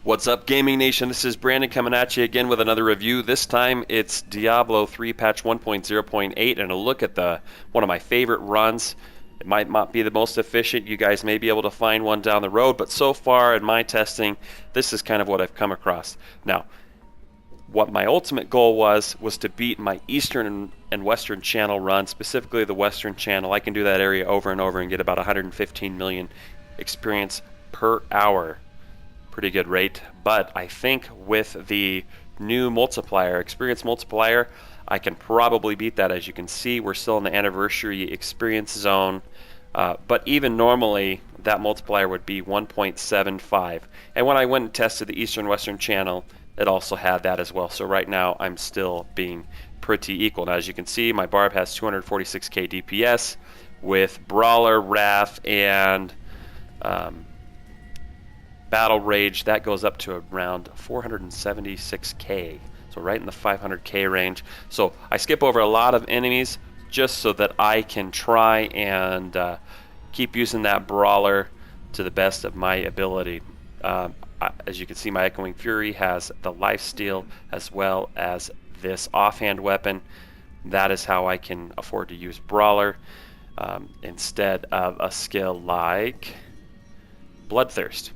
What's up, Gaming Nation? This is Brandon coming at you again with another review. This time it's Diablo 3 patch 1.0.8 and a look at one of my favorite runs. It might not be the most efficient. You guys may be able to find one down the road, but so far in my testing, this is kind of what I've come across. Now, what my ultimate goal was to beat my Eastern and Western channel run, specifically the Western channel. I can do that area over and over and get about 115 million experience per hour. Pretty good rate, but I think with the new multiplier, experience multiplier, I can probably beat that. As you can see, we're still in the anniversary experience zone, but even normally that multiplier would be 1.75. And when I went and tested the Eastern Western channel, it also had that as well. So right now I'm still being pretty equal. Now, as you can see, my Barb has 246k DPS with Brawler, Wrath, and Battle Rage. That goes up to around 476k, so right in the 500k range. So I skip over a lot of enemies just so that I can try and keep using that Brawler to the best of my ability. As you can see, my Echoing Fury has the lifesteal as well as this offhand weapon. That is how I can afford to use Brawler instead of a skill like Bloodthirst,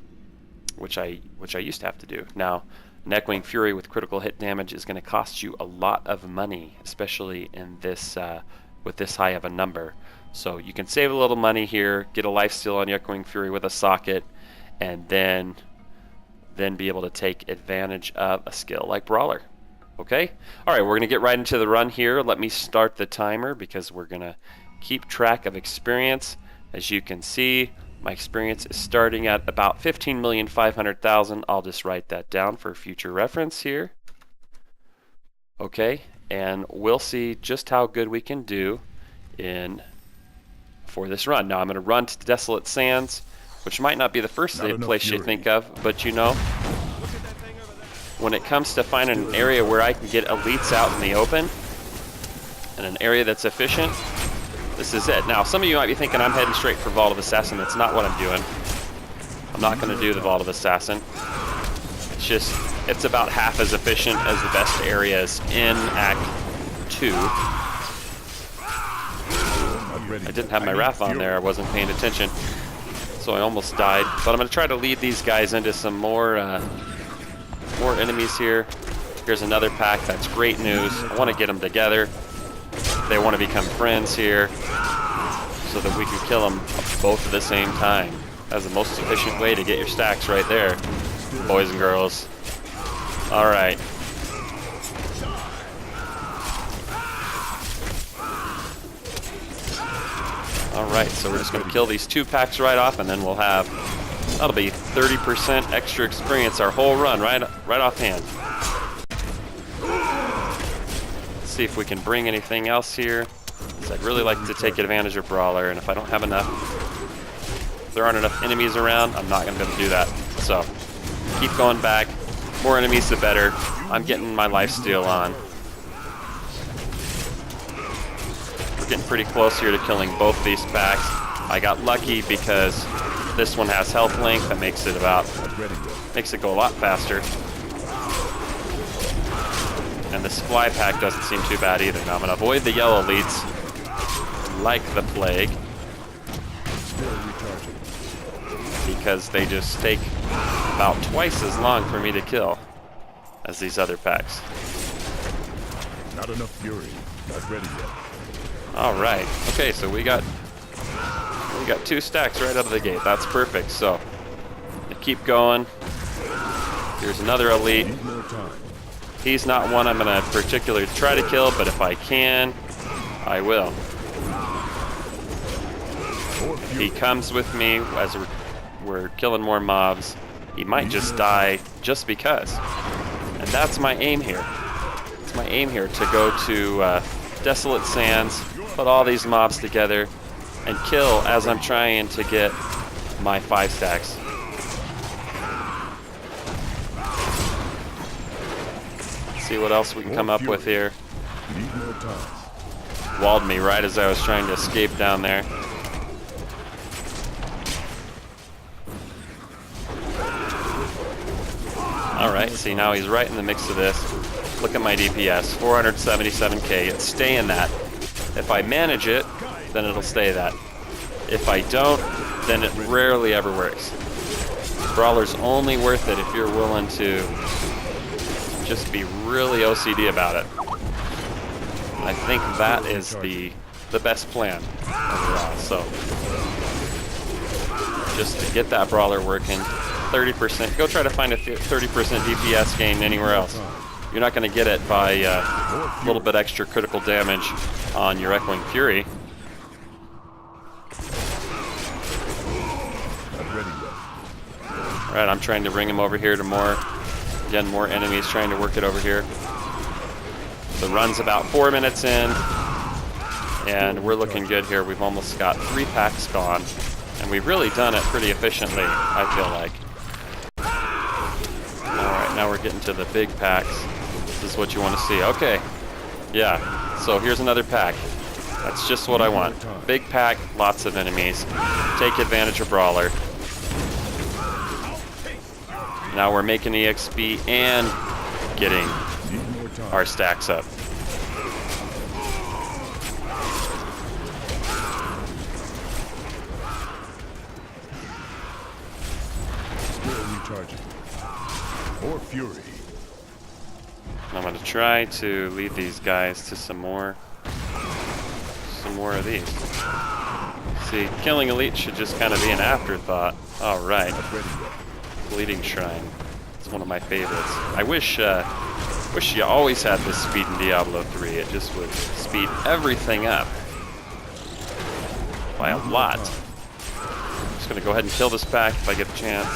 which I used to have to do. Now, an Echoing Fury with critical hit damage is going to cost you a lot of money, especially in this with this high of a number. So you can save a little money here, get a lifesteal on your Echoing Fury with a socket, and then be able to take advantage of a skill like Brawler. Okay? Alright, we're going to get right into the run here. Let me start the timer because we're going to keep track of experience. As you can see, my experience is starting at about 15,500,000. I'll just write that down for future reference here. Okay, and we'll see just how good we can do for this run. Now I'm going to run to Desolate Sands, which might not be the first place you think of, but you know, when it comes to finding an area where I can get elites out in the open and an area that's efficient, this is it. Now, some of you might be thinking I'm heading straight for Vault of Assassin. That's not what I'm doing. I'm not going to do the Vault of Assassin. It's about half as efficient as the best areas in Act 2. I didn't have my Wrath on there. I wasn't paying attention, so I almost died. But I'm going to try to lead these guys into some more enemies here. Here's another pack. That's great news. I want to get them together. They want to become friends here so that we can kill them both at the same time. That's the most efficient way to get your stacks right there, boys and girls. Alright. Alright, so we're just going to kill these two packs right off, and then we'll have, that'll be 30% extra experience our whole run right offhand. See if we can bring anything else here. I'd really like to take advantage of Brawler, and if I don't have enough, if there aren't enough enemies around, I'm not going to be able to do that. So keep going back. More enemies the better. I'm getting my lifesteal on. We're getting pretty close here to killing both these packs. I got lucky because this one has health link that makes it go a lot faster. And this fly pack doesn't seem too bad either. Now I'm going to avoid the yellow elites like the plague, because they just take about twice as long for me to kill as these other packs. Not enough fury. Not ready yet. Alright. Okay, so we got 2 stacks right out of the gate. That's perfect. So I keep going. Here's another elite. Need more time. He's not one I'm going to particularly try to kill, but if I can, I will. If he comes with me as we're killing more mobs, he might just die just because. And that's my aim here. It's my aim here to go to Desolate Sands, put all these mobs together, and kill as I'm trying to get my 5 stacks. See what else we can come up with here. Walled me right as I was trying to escape down there. Alright, see, now he's right in the mix of this. Look at my DPS, 477k. It's staying that. If I manage it, then it'll stay that. If I don't, then it rarely ever works. Brawler's only worth it if you're willing to just be really OCD about it. I think that is the best plan overall. So just to get that brawler working, 30%. Go try to find a 30% DPS gain anywhere else. You're not going to get it by a little bit extra critical damage on your Echoing Fury. Alright, I'm trying to bring him over here to more enemies trying to work it over here. The run's about 4 minutes in, and we're looking good here. We've almost got 3 packs gone, and we've really done it pretty efficiently, I feel like. Alright, now we're getting to the big packs. This is what you want to see. Okay, yeah, so here's another pack. That's just what I want. Big pack, lots of enemies. Take advantage of Brawler. Now we're making EXP and getting our stacks up. Still recharging. More fury. I'm going to try to lead these guys to some more of these. See, killing elite should just kind of be an afterthought. All right. Bleeding Shrine. It's one of my favorites. I wish you always had this speed in Diablo 3. It just would speed everything up by a lot. I'm just going to go ahead and kill this pack if I get the chance.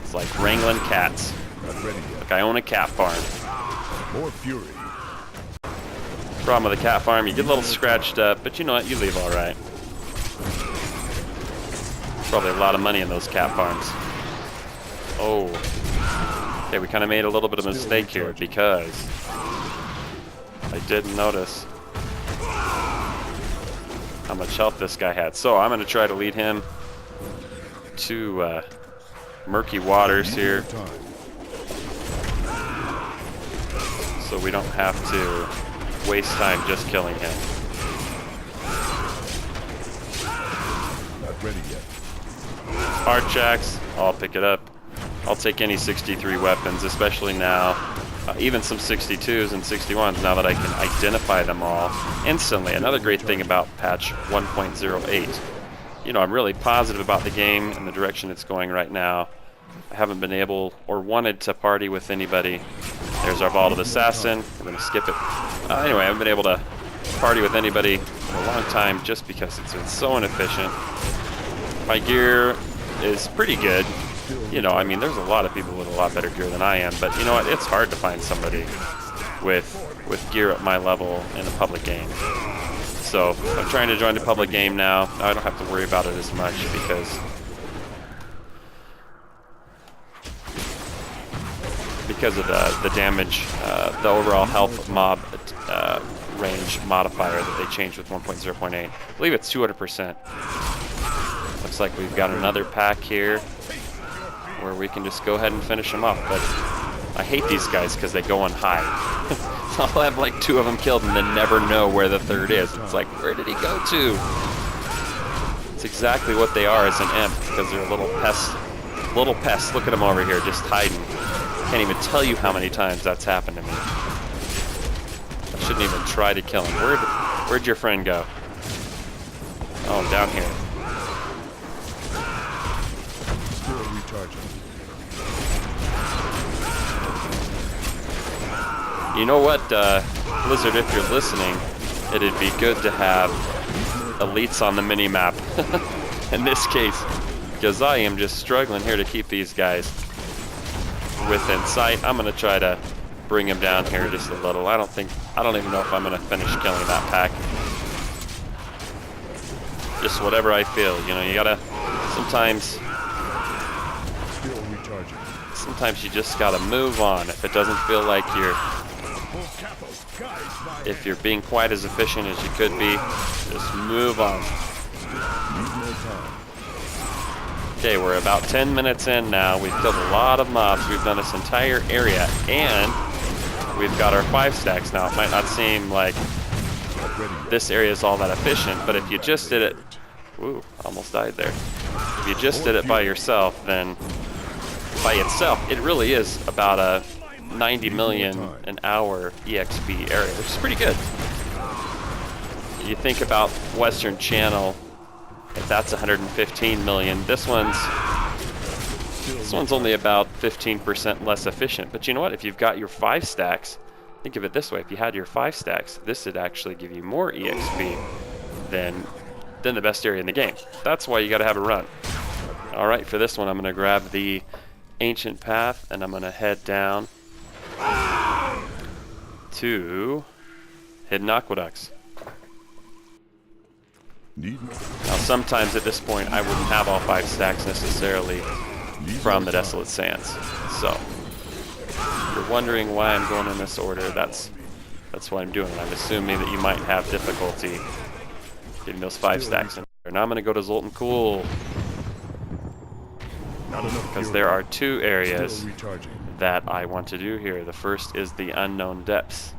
It's like wrangling cats. Look, I own a cat farm. More fury. Problem with the cat farm, you get a little scratched up, but you know what? You leave all right. Probably a lot of money in those cat farms. Oh. Okay, we kind of made a little bit of a mistake here because I didn't notice how much health this guy had. So I'm going to try to lead him to murky waters here, so we don't have to waste time just killing him. Not ready yet. Arch axe, I'll pick it up. I'll take any 63 weapons, especially now. Even some 62s and 61s, now that I can identify them all instantly. Another great thing about patch 1.08. You know, I'm really positive about the game and the direction it's going right now. I haven't been able or wanted to party with anybody. There's our Vault of Assassin. We're going to skip it. Anyway, I haven't been able to party with anybody for a long time just because it's been so inefficient. My gear is pretty good. You know, I mean, there's a lot of people with a lot better gear than I am, but you know what? It's hard to find somebody with gear at my level in a public game. So I'm trying to join the public game now. I don't have to worry about it as much because of the damage, the overall health mob range modifier that they changed with 1.0.8. I believe it's 200%. Looks like we've got another pack here where we can just go ahead and finish them off. But I hate these guys because they go on high. I'll have like 2 of them killed and then never know where the 3rd is. It's like, where did he go to? It's exactly what they are as an imp, because they're little pests. Little pests. Look at them over here, just hiding. Can't even tell you how many times that's happened to me. I shouldn't even try to kill him. Where'd your friend go? Oh, down here. Still recharging. You know what, Blizzard, if you're listening, it'd be good to have elites on the mini-map. In this case, because I am just struggling here to keep these guys within sight. I'm going to try to bring him down here just a little. I don't even know if I'm going to finish killing that pack. Just whatever I feel, you know, you gotta, sometimes you just gotta move on. If it doesn't feel like if you're being quite as efficient as you could be, just move on. Okay, we're about 10 minutes in now. We've killed a lot of mobs. We've done this entire area, and we've got our 5 stacks now. It might not seem like this area is all that efficient, but if you just did it... Ooh, almost died there. If you just did it by yourself, then by itself, it really is about a 90 million an hour EXP area, which is pretty good. You think about Western Channel, if that's 115 million, this one's only about 15% less efficient. But you know what? If you've got your 5 stacks, think of it this way: if you had your 5 stacks, this would actually give you more EXP than the best area in the game. That's why you got to have a run. All right, for this one, I'm going to grab the Ancient Path, and I'm going to head down to Hidden Aqueducts. Now, sometimes at this point, I wouldn't have all 5 stacks necessarily from the Desolate Sands. So, if you're wondering why I'm going in this order, that's what I'm doing. I'm assuming that you might have difficulty getting those 5 stacks in there. Now I'm going to go to Zoltan Cool, because there are 2 areas that I want to do here. The first is the Unknown Depths.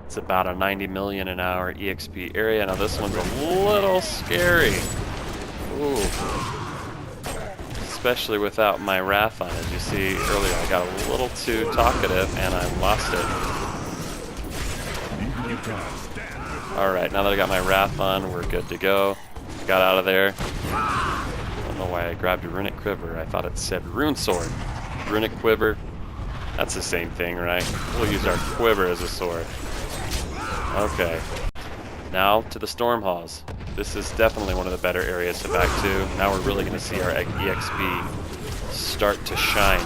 It's about a 90 million an hour EXP area. Now this one's a little scary. Ooh. Especially without my Wrath on. As you see earlier, I got a little too talkative and I lost it. Alright, now that I got my Wrath on, we're good to go. Got out of there. I don't know why I grabbed a Runic Quiver. I thought it said Rune Sword. Runic Quiver, that's the same thing, right? We'll use our quiver as a sword. Okay. Now to the Storm Halls. This is definitely one of the better areas to back to. Now we're really going to see our EXP start to shine.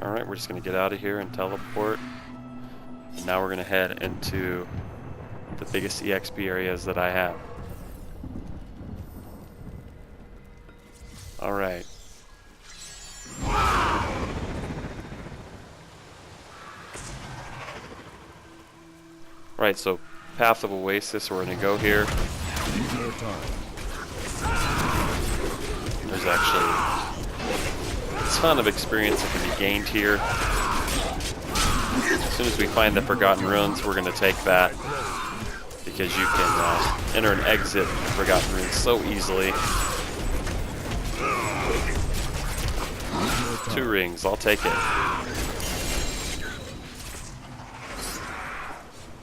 Alright, we're just going to get out of here and teleport. Now we're going to head into the biggest EXP areas that I have. Alright. Right, so Path of Oasis, we're going to go here. There's actually a ton of experience that can be gained here. As soon as we find the Forgotten Ruins, we're going to take that, because you can enter and exit Forgotten Ruins so easily. 2 rings, I'll take it.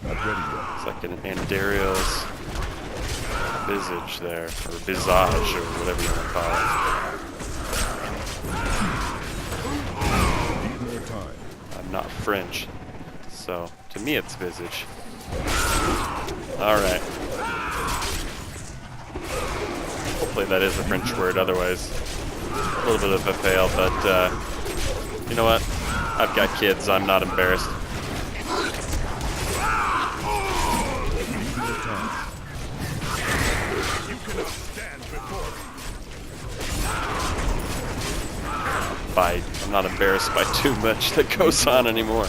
It's like an Andario's visage there, or visage, or whatever you want to call it. I'm not French, so to me it's visage. Alright. Hopefully that is a French word, otherwise a little bit of a fail, but you know what? I've got kids, I'm not embarrassed. I'm not embarrassed by too much that goes on anymore.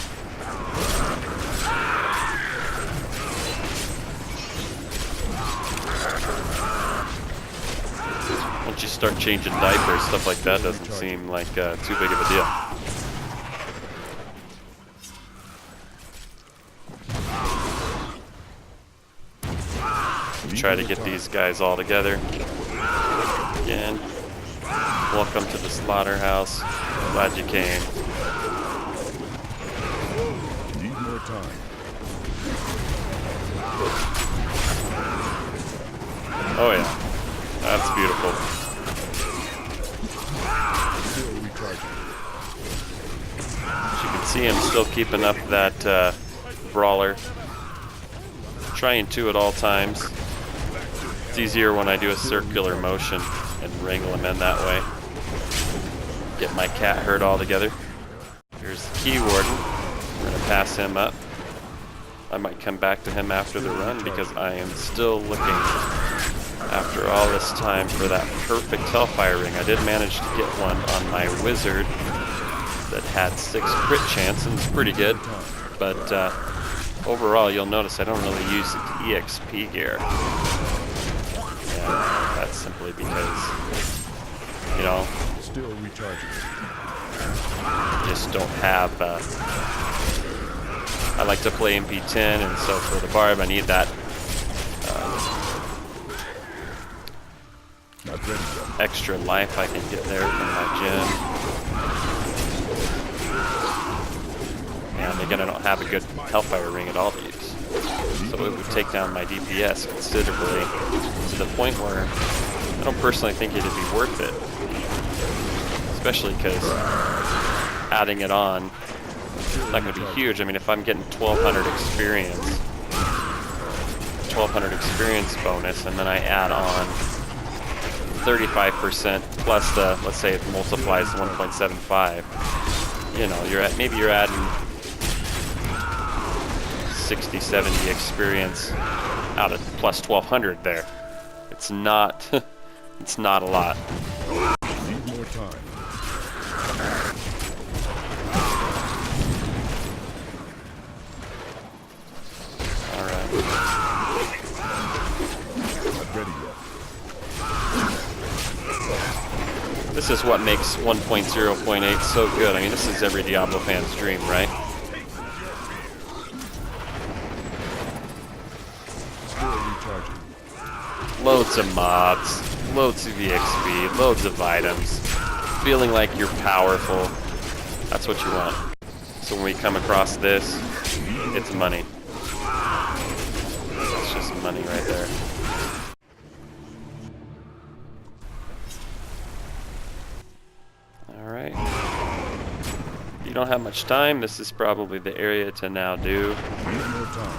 Once you start changing diapers, stuff like that doesn't seem like too big of a deal. Try to get these guys all together. Again, welcome to the slaughterhouse. Glad you came. Need more time. Oh yeah, that's beautiful. Still recharging. As you can see, I'm still keeping up that brawler. Trying to at all times. It's easier when I do a circular motion and wrangle him in that way. Get my cat herd all together. Here's the Key Warden. We're going to pass him up. I might come back to him after the run because I am still looking, after all this time, for that perfect Hellfire ring. I did manage to get one on my wizard that had 6 crit chance, and it's pretty good. But overall, you'll notice I don't really use the EXP gear. And that's simply probably because, you know, Still recharging. just don't have, I like to play MP10, and so for the barb I need that Not ready yet. extra life I can get there from my gem. And again, I don't have a good Hellfire ring at all to use. So it would take down my DPS considerably to the point where I don't personally think it'd be worth it. Especially because adding it on, it's not going to be huge. I mean, if I'm getting 1,200 experience bonus, and then I add on 35% plus the, let's say it multiplies to 1.75, you know, maybe you're adding 60, 70 experience out of plus 1,200 there. It's not, it's not a lot. Need more time. Alright. Not ready yet. This is what makes 1.0.8 so good. I mean, this is every Diablo fan's dream, right? Still recharging. Loads of mobs, loads of EXP, loads of items, feeling like you're powerful. That's what you want. So when we come across this, it's money. It's just money right there. Alright. You don't have much time. This is probably the area to now do. Need more time.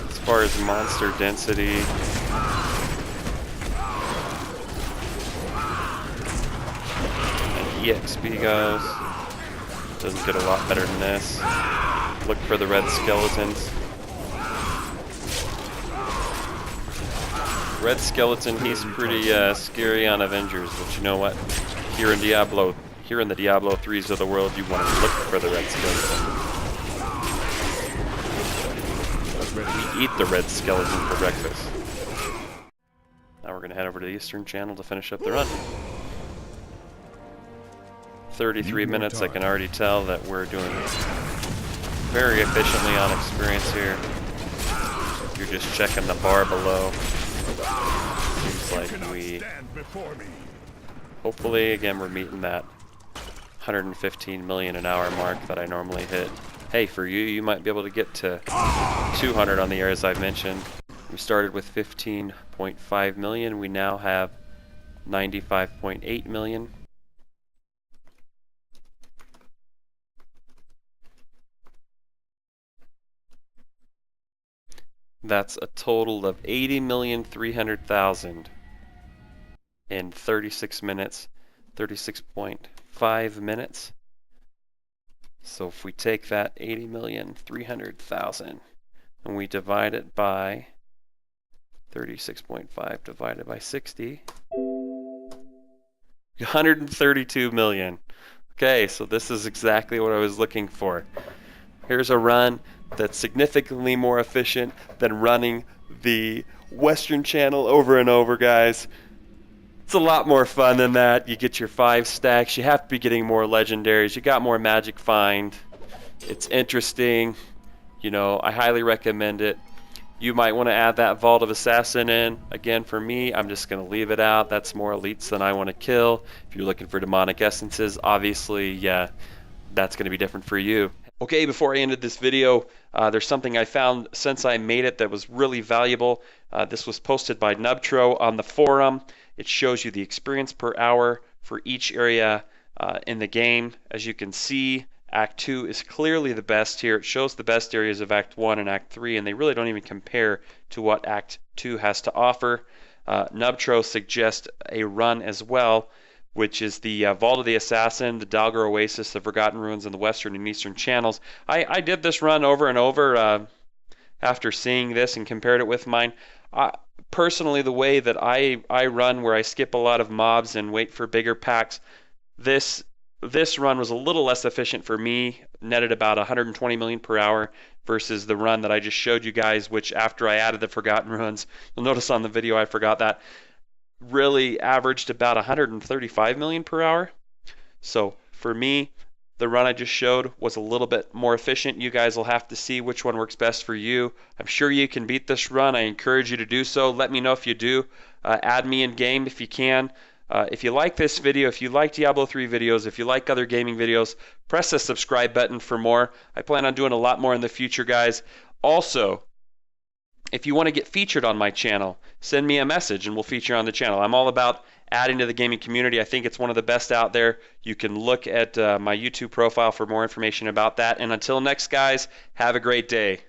As far as monster density, and EXP goes, doesn't get a lot better than this. Look for the red skeletons. Red skeleton, he's pretty scary on Avengers, but you know what? Here in the Diablo 3s of the world, you want to look for the red skeleton. We eat the red skeleton for breakfast. Now we're going to head over to the Eastern Channel to finish up the run. 33 minutes, I can already tell that we're doing very efficiently on experience here. You're just checking the bar below. Seems like we... Hopefully, again, we're meeting that 115 million an hour mark that I normally hit. Hey, for you, you might be able to get to 200 on the areas I've mentioned. We started with 15.5 million. We now have 95.8 million. That's a total of 80,300,000 in 36 minutes, 36.5 minutes. So if we take that 80,300,000 and we divide it by 36.5 divided by 60, 132 million. Okay, so this is exactly what I was looking for. Here's a run that's significantly more efficient than running the Western Channel over and over, guys. It's a lot more fun than that. You get your 5 stacks. You have to be getting more legendaries. You got more magic find. It's interesting. You know, I highly recommend it. You might want to add that Vault of Assassin in. Again, for me, I'm just going to leave it out. That's more elites than I want to kill. If you're looking for demonic essences, obviously, yeah, that's going to be different for you. Okay, before I ended this video, there's something I found since I made it that was really valuable. This was posted by Nubtro on the forum. It shows you the experience per hour for each area in the game. As you can see, Act 2 is clearly the best here. It shows the best areas of Act 1 and Act 3, and they really don't even compare to what Act 2 has to offer. Nubtro suggests a run as well, which is the Vault of the Assassin, the Dahlgur Oasis, the Forgotten Ruins, and the Western and Eastern Channels. I did this run over and over after seeing this and compared it with mine. Personally, the way that I run, where I skip a lot of mobs and wait for bigger packs, this run was a little less efficient for me, netted about 120 million per hour versus the run that I just showed you guys, which after I added the Forgotten Ruins, you'll notice on the video I forgot that. really averaged about 135 million per hour. So for me, the run I just showed was a little bit more efficient. You guys will have to see which one works best for you. I'm sure you can beat this run. I encourage you to do so. Let me know if you do. Add me in game if you can. If you like this video, if you like Diablo 3 videos, if you like other gaming videos, press the subscribe button for more. I plan on doing a lot more in the future, guys. Also, if you want to get featured on my channel, send me a message and we'll feature on the channel. I'm all about adding to the gaming community. I think it's one of the best out there. You can look at my YouTube profile for more information about that. And until next, guys, have a great day.